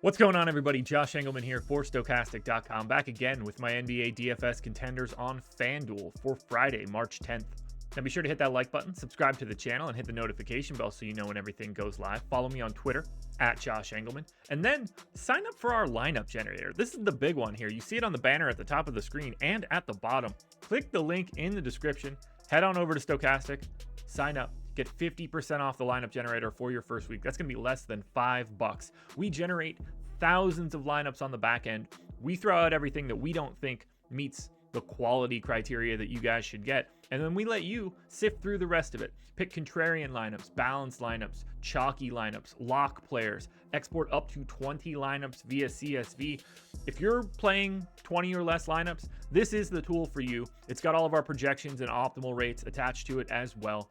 What's going on, everybody? Josh Engleman here for Stokastic.com, back again with my NBA DFS contenders on FanDuel for Friday, March 10th. Now be sure to hit that like button, subscribe to the channel, and hit the notification bell so you know when everything goes live. Follow me on Twitter at Josh Engleman, and then sign up for our lineup generator. This is the big one here. You see it on the banner at the top of the screen and at the bottom. Click the link in the description, head on over to Stokastic, sign up. Get 50% off the lineup generator for your first week. That's going to be less than $5. We generate thousands of lineups on the back end. We throw out everything that we don't think meets the quality criteria that you guys should get. And then we let you sift through the rest of it. Pick contrarian lineups, balanced lineups, chalky lineups, lock players, export up to 20 lineups via CSV. If you're playing 20 or less lineups, this is the tool for you. It's got all of our projections and optimal rates attached to it as well.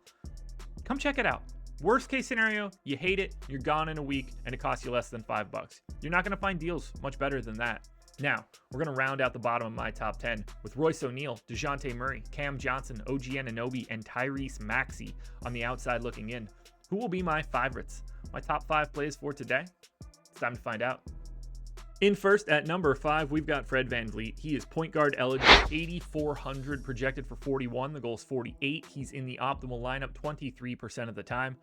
Come check it out. Worst case scenario, you hate it, you're gone in a week, and it costs you less than $5. You're not going to find deals much better than that. Now, we're going to round out the bottom of my top 10 with Royce O'Neal, DeJounte Murray, Cam Johnson, OG Anunoby, and Tyrese Maxey on the outside looking in. Who will be my favorites? My top 5 plays for today? It's time to find out. In first, at number 5, we've got Fred VanVleet. He is point guard eligible, 8,400, projected for 41. The goal is 48. He's in the optimal lineup 23% of the time.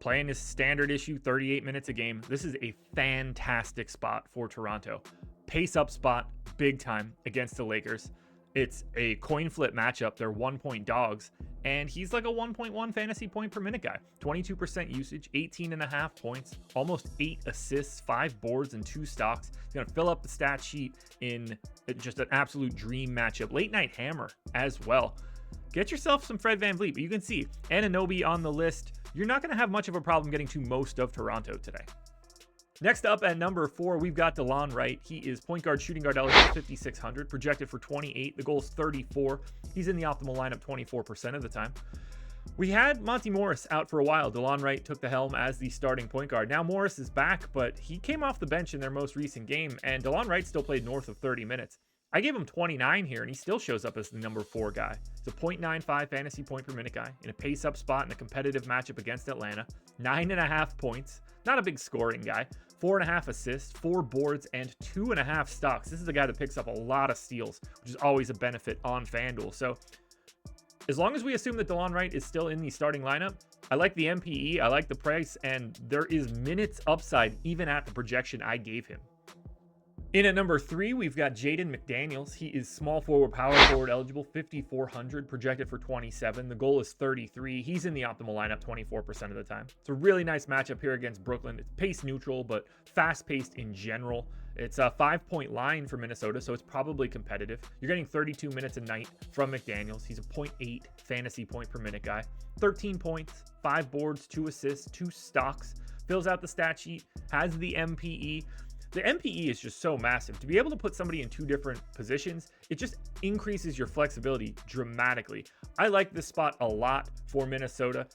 Playing his standard issue, 38 minutes a game. This is a fantastic spot for Toronto. Pace up spot, big time against the Lakers. It's a coin flip matchup. They're 1-point dogs, and he's like a 1.1 fantasy point per minute guy. 22% usage, 18.5 points, almost 8 assists, 5 boards, and 2 stocks. He's going to fill up the stat sheet in just an absolute dream matchup. Late night hammer as well. Get yourself some Fred VanVleet, but you can see Anunoby on the list. You're not going to have much of a problem getting to most of Toronto today. Next up at number 4, we've got Delon Wright. He is point guard, shooting guard eligible, 5,600, projected for 28. The goal is 34. He's in the optimal lineup 24% of the time. We had Monty Morris out for a while. Delon Wright took the helm as the starting point guard. Now Morris is back, but he came off the bench in their most recent game, and Delon Wright still played north of 30 minutes. I gave him 29 here, and he still shows up as the number 4 guy. He's a 0.95 fantasy point per minute guy in a pace-up spot in a competitive matchup against Atlanta. 9.5 points. Not a big scoring guy. 4.5 assists, 4 boards, and 2.5 stocks. This is a guy that picks up a lot of steals, which is always a benefit on FanDuel. So as long as we assume that Delon Wright is still in the starting lineup, I like the MPE, I like the price, and there is minutes upside even at the projection I gave him. In at number 3, we've got Jaden McDaniels. He is small forward, power forward eligible, 5,400, projected for 27. The goal is 33. He's in the optimal lineup 24% of the time. It's a really nice matchup here against Brooklyn. It's pace neutral, but fast-paced in general. It's a 5-point line for Minnesota, so it's probably competitive. You're getting 32 minutes a night from McDaniels. He's a 0.8 fantasy point per minute guy. 13 points, 5 boards, 2 assists, 2 stocks. Fills out the stat sheet, has the MPE. The MPE is just so massive. To be able to put somebody in 2 different positions, it just increases your flexibility dramatically. I like this spot a lot for Minnesota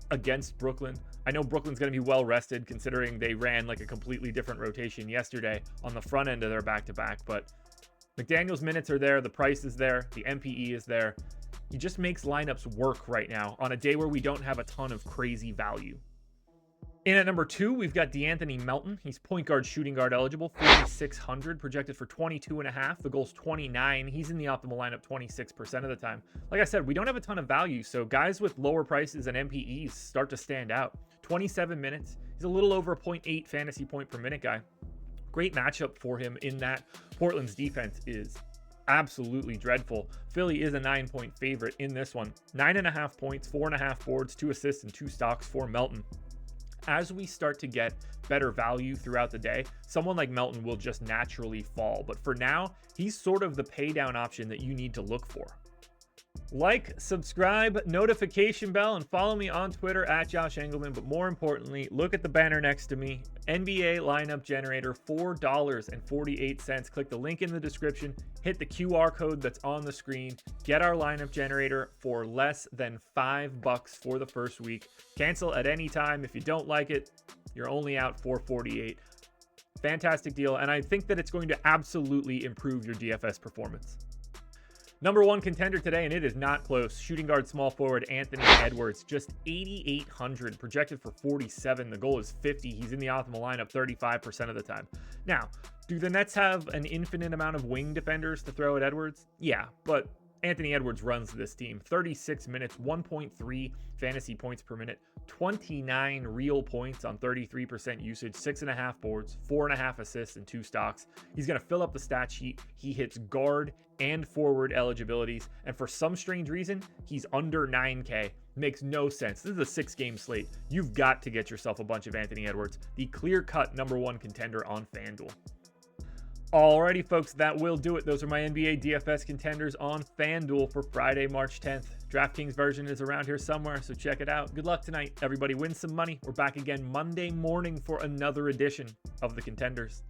against Brooklyn. I know Brooklyn's going to be well rested considering they ran like a completely different rotation yesterday on the front end of their back-to-back, but McDaniels' minutes are there, the price is there, the MPE is there. He just makes lineups work right now on a day where we don't have a ton of crazy value. In at number 2, we've got Melton. He's point guard, shooting guard eligible, 4,600, projected for 22.5. The goal's 29. He's in the optimal lineup 26% of the time. Like I said, we don't have a ton of value, so guys with lower prices and MPEs start to stand out. 27 minutes. He's a little over a 0.8 fantasy point per minute guy. Great matchup for him in that Portland's defense is absolutely dreadful. Philly is a 9-point favorite in this one. 9.5 points, 4.5 boards, 2 assists, and 2 stocks for Melton. As we start to get better value throughout the day, someone like Melton will just naturally fall. But for now, he's sort of the pay down option that you need to look for. Like, subscribe, notification bell, and follow me on Twitter at Josh Engleman. But more importantly, look at the banner next to me. NBA lineup generator, $4.48. Click the link in the description, hit the QR code that's on the screen, get our lineup generator for less than $5 for the first week. Cancel at any time. If you don't like it, you're only out $4.48. Fantastic deal, and I think that it's going to absolutely improve your DFS performance. Number one contender today, and it is not close. Shooting guard, small forward, Anthony Edwards, just 8,800, projected for 47. The goal is 50. He's in the optimal lineup 35% of the time. Now, do the Nets have an infinite amount of wing defenders to throw at Edwards? Yeah, but Anthony Edwards runs this team. 36 minutes, 1.3 fantasy points per minute, 29 real points on 33% usage, 6.5 boards, 4.5 assists, and 2 stocks. He's going to fill up the stat sheet. He hits guard and forward eligibilities, and for some strange reason, he's under 9K. Makes no sense. This is a 6-game slate. You've got to get yourself a bunch of Anthony Edwards, the clear-cut number one contender on FanDuel. Alrighty, folks, that will do it. Those are my NBA DFS contenders on FanDuel for Friday, March 10th. DraftKings version is around here somewhere, so check it out. Good luck tonight. Everybody win some money. We're back again Monday morning for another edition of the Contenders.